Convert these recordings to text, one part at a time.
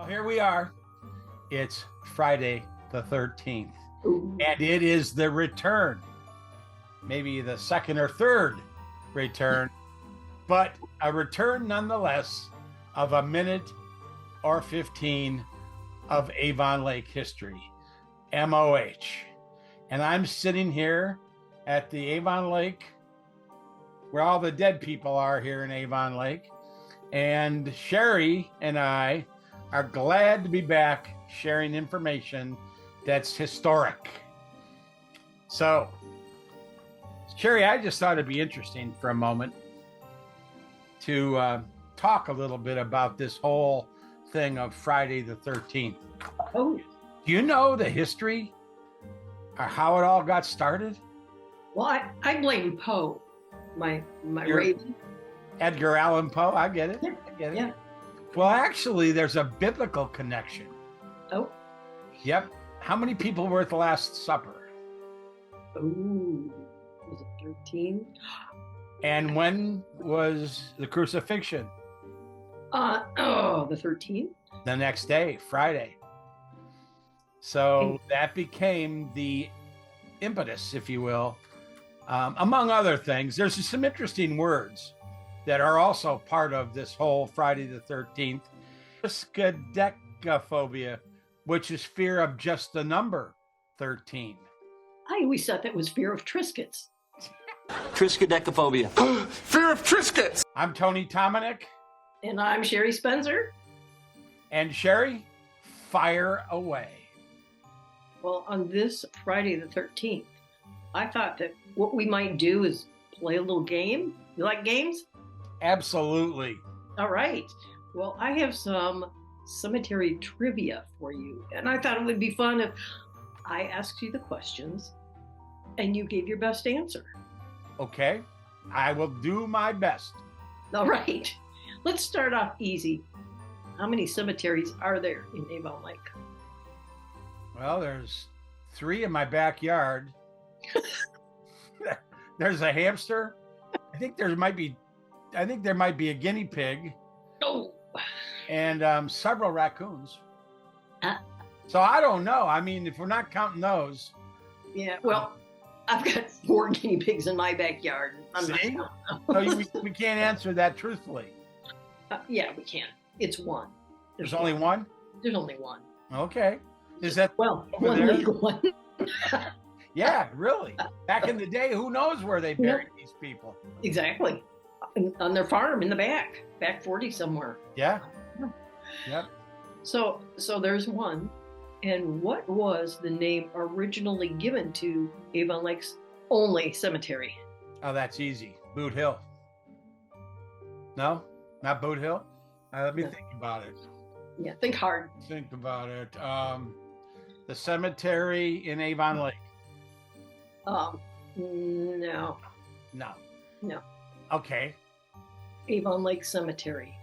Well, here we are. It's Friday the 13th, Ooh. and it is the return, maybe the second or third return, but a return nonetheless of a minute or 15 of Avon Lake history, MOH. And I'm sitting here at the Avon Lake, where all the dead people are here in Avon Lake. And Sherry and I are glad to be back sharing information that's historic. So, Sherry, I just thought it'd be interesting for a moment to talk a little bit about this whole thing of Friday the 13th. Oh, Do you know the history or how it all got started? well, I blame Poe, my You're- raven. Edgar Allan Poe, I get it. Yeah, I get it. yeah. Well, actually, there's a biblical connection. Oh, Yep. How many people were at the Last Supper? ooh, was it 13? And when was the crucifixion? The 13th? The next day, Friday. So that became the impetus, if you will. Among other things, there's some interesting words that are also part of this whole Friday the 13th. Triskaidekaphobia, which is fear of just the number 13. I always thought that was fear of Triscuits. Triskaidekaphobia. Fear of Triscuits! I'm Tony Tominick, And I'm Sherry Spencer. and Sherry, fire away. Well, on this Friday the 13th, I thought that what we might do is play a little game. You like games? Absolutely. All right. Well, I have some cemetery trivia for you. And I thought it would be fun if I asked you the questions and you gave your best answer. Okay. I will do my best. All right. Let's start off easy. How many cemeteries are there in Avon Lake? Well, there's 3 in my backyard. There's a hamster. I think there might be a guinea pig Oh, and several raccoons. Uh. So I don't know. I mean, if we're not counting those, yeah. Well, I've got 4 guinea pigs in my backyard. I'm not See? counting. so we can't answer that truthfully. Yeah, we can. It's one. There's only one? There's only one. Okay. Is that Well, over one there? legal one. Yeah, really. Back in the day, who knows where they buried these people? Exactly. On their farm in the back 40 somewhere. Yeah. Yep. So there's one. And what was the name originally given to Avon Lake's only cemetery? Oh, that's easy. Boot Hill. No, not Boot Hill. Let me No. think about it. Yeah, think hard. Think about it. The cemetery in Avon Lake. No, No. No. Okay. Avon Lake Cemetery.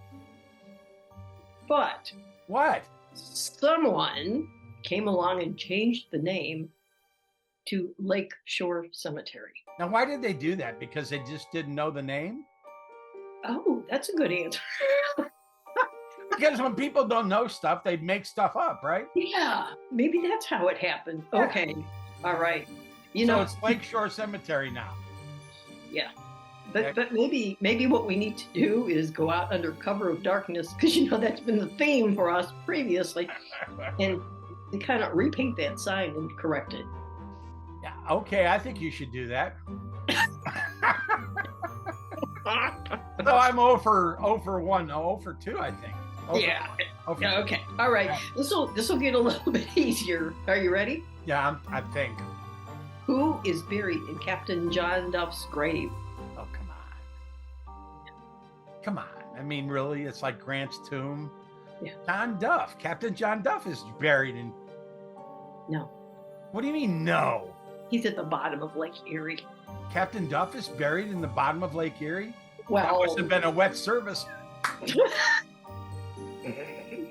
But What? someone came along and changed the name to Lake Shore Cemetery. Now, why did they do that? Because they just didn't know the name? Oh, that's a good answer. Because when people don't know stuff, they make stuff up, right? Yeah, maybe that's how it happened. Yeah. Okay, all right. You So know, it's Lakeshore Cemetery now. yeah. But maybe what we need to do is go out under cover of darkness, because that's been the theme for us previously, and kind of repaint that sign and correct it. Yeah, okay, I think you should do that. So I'm 0 for 1, no, 0 for 2, I think. 0 for- Yeah. 0 for- Yeah, okay. All right. This will get a little bit easier. Are you ready? Yeah, I think. Who is buried in Captain John Duff's grave? Oh, come on. Come on. I mean, really? It's like Grant's tomb? Yeah. John Duff. Captain John Duff is buried in... No, What do you mean, no? he's at the bottom of Lake Erie. Captain Duff is buried in the bottom of Lake Erie? That Well, must have been a wet service.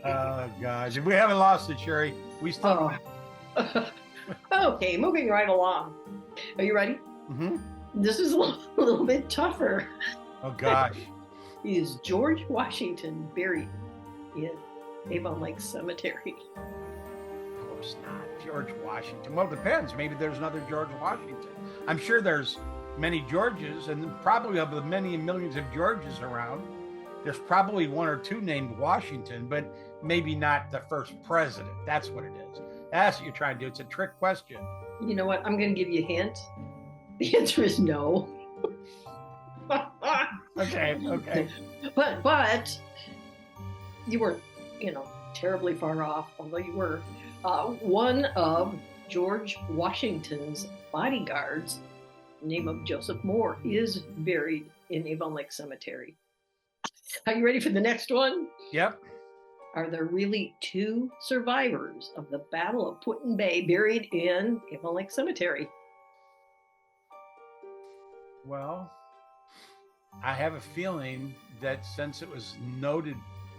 Oh, gosh. We haven't lost it, Sherry. We still... okay, moving right along. Are you ready? Mm-hmm. This is a little bit tougher. Oh, gosh. Is George Washington buried in Avon Lake Cemetery. Of course not. George Washington. Well, it depends. Maybe there's another George Washington. I'm sure there's many Georges, and probably of the many millions of Georges around, there's probably one or two named Washington, but maybe not the first president. That's what it is. That's what you're trying to do. It's a trick question. You know what? I'm going to give you a hint. The answer is no. Okay. But you weren't, terribly far off, although you were. One of George Washington's bodyguards, the name of Joseph Moore, is buried in Avon Lake Cemetery. Are you ready for the next one? Yep. Are there really two survivors of the Battle of Put-in Bay buried in Avon Lake Cemetery? Well, I have a feeling that since it was noted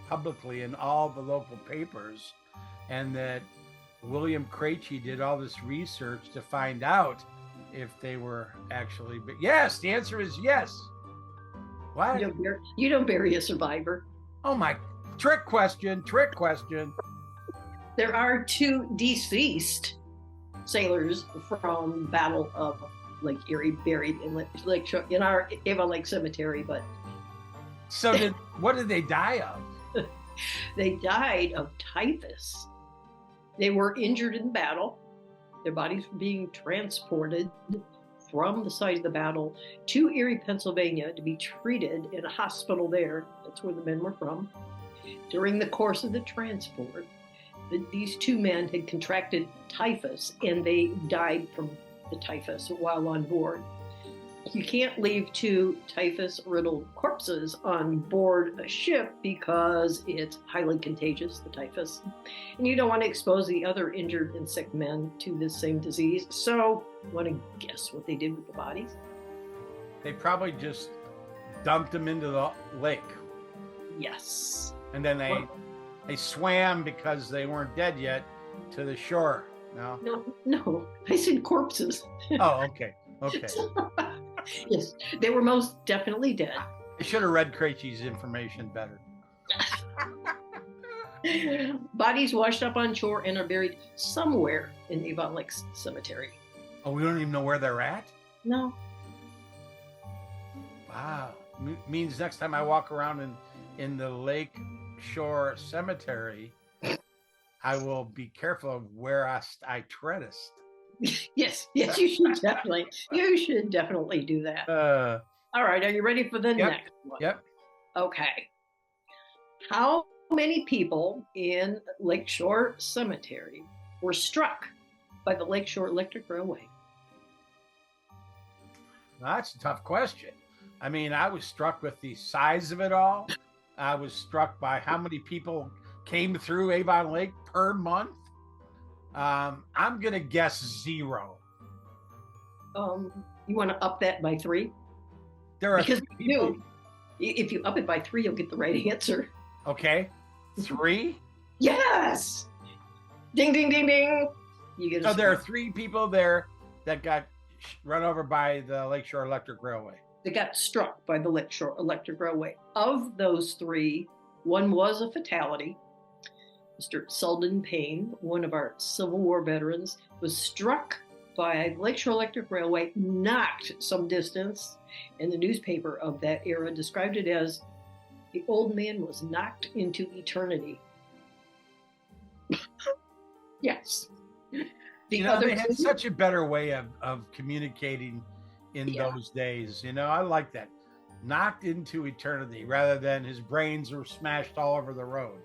publicly in all the local papers, and that William Krejci did all this research to find out if they were actually, but yes, the answer is yes. What? You don't bury a survivor. Oh my, trick question. There are two deceased sailors from Battle of Lake Erie buried in our Avon Lake Cemetery, but so what did they die of? They died of typhus. They were injured in battle. Their bodies were being transported from the site of the battle to Erie, Pennsylvania to be treated in a hospital there. That's where the men were from. During the course of the transport, these two men had contracted typhus and they died from the typhus while on board. You can't leave two typhus-riddled corpses on board a ship because it's highly contagious, the typhus. And you don't want to expose the other injured and sick men to this same disease. So, want to guess what they did with the bodies? They probably just dumped them into the lake. Yes. And then they swam because they weren't dead yet to the shore. No. I said corpses. Oh, okay. Yes, they were most definitely dead. I should have read Krejci's information better. Bodies washed up on shore and are buried somewhere in Avon Lake Cemetery. Oh, we don't even know where they're at? No. Wow. Means next time I walk around in the Lake Shore Cemetery, I will be careful of where I treadest. Yes, you should definitely do that. All right, are you ready for the next one? Yep. Okay. How many people in Lakeshore Cemetery were struck by the Lakeshore Electric Railway? That's a tough question. I mean, I was struck with the size of it all. I was struck by how many people came through Avon Lake per month. I'm going to guess 0. You want to up that by 3? There are because if you up it by 3, you'll get the right answer. Okay. 3? Yes. Ding, ding, ding, ding. You get. So there are 3 people there that got run over by the Lakeshore Electric Railway. They got struck by the Lakeshore Electric Railway. Of those 3, one was a fatality. Mr. Selden Payne, one of our Civil War veterans, was struck by Lakeshore Electric Railway, knocked some distance, and the newspaper of that era described it as the old man was knocked into eternity. Yes. They had such a better way of communicating in those days. I like that. Knocked into eternity rather than his brains were smashed all over the road.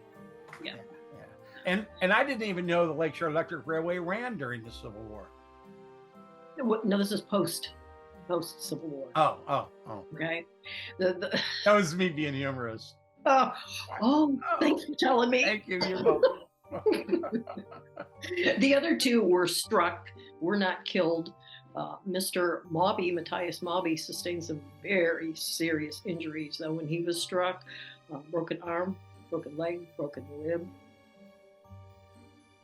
Yeah. And I didn't even know the Lakeshore Electric Railway ran during the Civil War. No, this is post Civil War. Oh. Okay. That was me being humorous. Thanks for telling me. Thank you. You're welcome. The other 2 were struck, were not killed. Mr. Matthias Mawby, sustained some very serious injuries, though, when he was struck. Broken arm, broken leg, broken rib.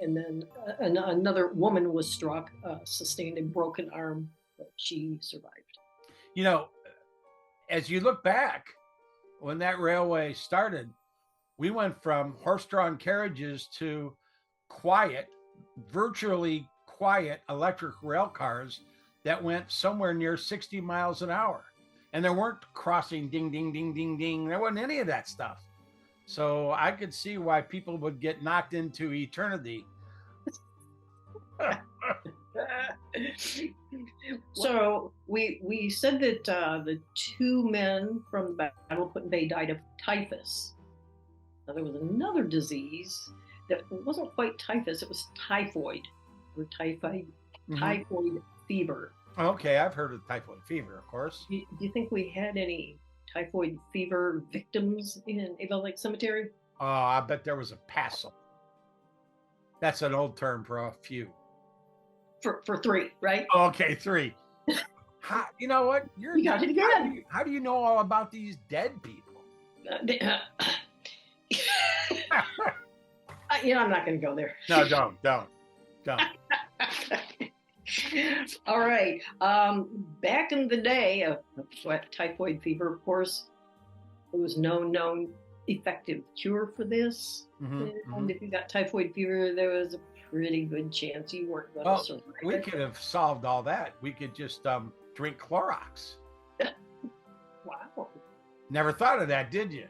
And then another woman was struck, sustained a broken arm, but she survived. As you look back, when that railway started, we went from horse-drawn carriages to quiet, virtually quiet electric rail cars that went somewhere near 60 miles an hour. And there weren't crossing ding, ding, ding, ding, ding. There wasn't any of that stuff. So I could see why people would get knocked into eternity. So we said that the two men from the Battle of Put-in-Bay died of typhus. Now, there was another disease that wasn't quite typhus, it was typhoid or typhoid fever. Okay, I've heard of typhoid fever, of course. Do you think we had any typhoid fever victims in Avon Lake Cemetery? Oh, I bet there was a passel. That's an old term for a few. For three, right? Okay, three. You know what? You got it again. How do you know all about these dead people? I'm not going to go there. No, don't. All right. Back in the day of typhoid fever, of course, there was no known effective cure for this. And if you got typhoid fever, there was a pretty good chance you weren't going to survive. We could have solved all that. We could just drink Clorox. Wow. Never thought of that, did you?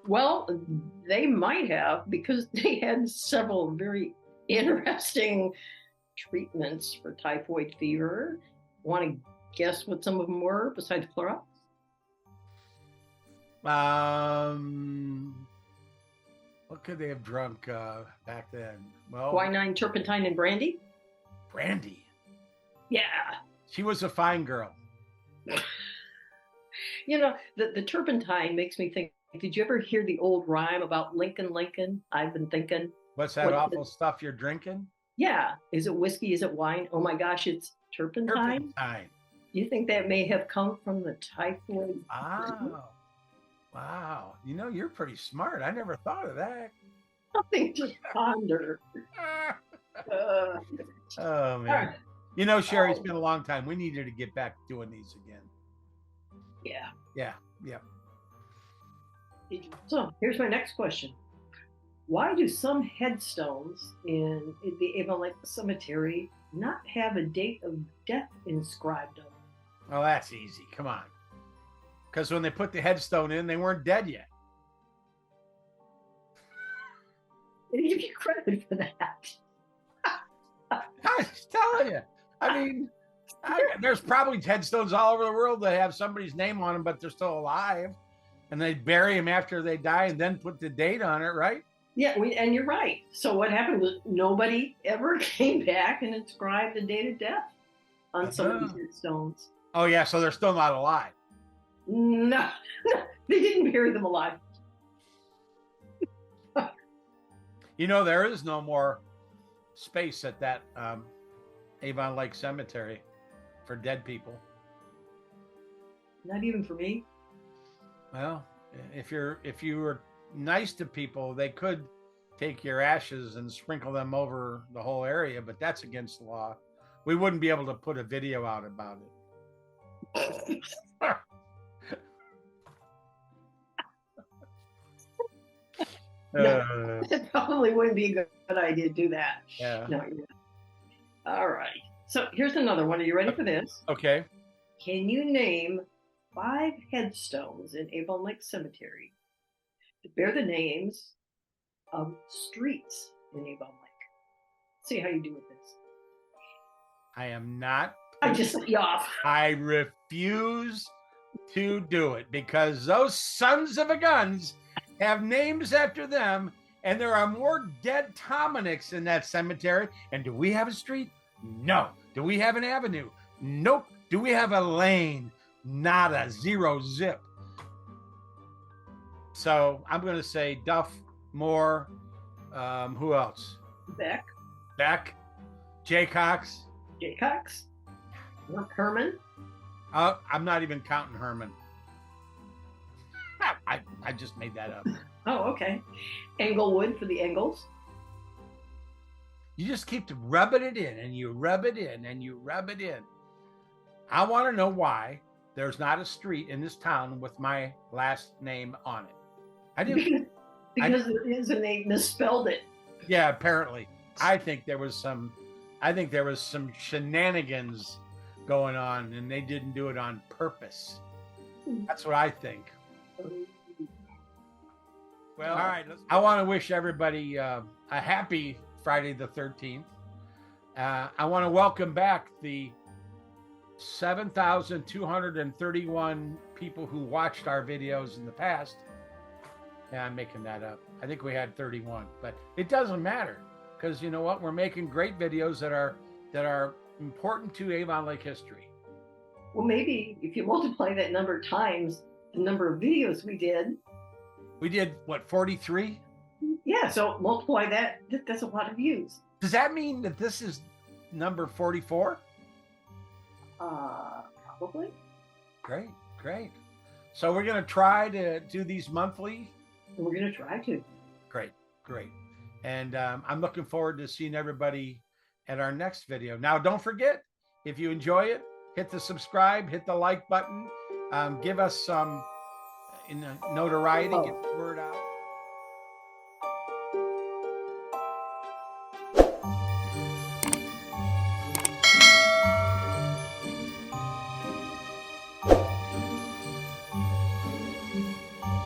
Well, they might have, because they had several very interesting treatments for typhoid fever. Want to guess what some of them were besides Clorox? What could they have drunk back then? Well, quinine, turpentine, and brandy. Brandy. Yeah. She was a fine girl. The turpentine makes me think. Did you ever hear the old rhyme about Lincoln, Lincoln? I've been thinking. What's that awful stuff you're drinking? Yeah. Is it whiskey? Is it wine? Oh my gosh, it's turpentine. Turpentine. You think that may have come from the typhoid? Wow. You're pretty smart. I never thought of that. Something to ponder. Oh, man. Sherry, it's been a long time. We needed to get back doing these again. Yeah. Yeah. So here's my next question. Why do some headstones in the Avon Lake Cemetery not have a date of death inscribed on them? Oh, that's easy. Come on. Because when they put the headstone in, they weren't dead yet. They give you credit for that. I'm just telling you. I mean, there's probably headstones all over the world that have somebody's name on them, but they're still alive. And they bury them after they die and then put the date on it, right? Yeah, and you're right. So what happened was nobody ever came back and inscribed the date of death on some of these headstones. Oh, yeah, so they're still not alive. No, they didn't bury them alive. There is no more space at that Avon Lake Cemetery for dead people. Not even for me. Well, if you were nice to people, they could take your ashes and sprinkle them over the whole area, but that's against the law. We wouldn't be able to put a video out about it. It probably wouldn't be a good idea to do that. Yeah. No. All right. So here's another one. Are you ready for this? Okay. Can you name 5 headstones in Avon Lake Cemetery that bear the names of streets in Avon Lake? See how you do with this. I am not. I just let you off. I refuse to do it because those sons of a guns have names after them, and there are more dead Dominics in that cemetery. And do we have a street? No. Do we have an avenue? Nope. Do we have a lane? Nada. Zero zip. So I'm going to say Duff, Moore, who else? Beck, Jaycox. Herman. I'm not even counting Herman. I just made that up. Oh, okay. Englewood for the Engles. You just keep rubbing it in, and you rub it in, and you rub it in. I want to know why there's not a street in this town with my last name on it. I do. Because there is, and they misspelled it. Yeah, apparently. I think there was some shenanigans going on, and they didn't do it on purpose. That's what I think. Well, all right. I want to wish everybody a happy Friday the 13th. I want to welcome back the 7,231 people who watched our videos in the past. Yeah, I'm making that up. I think we had 31, but it doesn't matter because you know what? We're making great videos that are important to Avon Lake history. Well, maybe if you multiply that number times the number of videos we did. We did what, 43? Yeah, so multiply that. That's a lot of views. Does that mean that this is number 44? Probably. Great. So we're going to try to do these monthly. We're going to try to. Great. And I'm looking forward to seeing everybody at our next video. Now, don't forget, if you enjoy it, hit the subscribe, hit the like button, give us some notoriety, get the word out.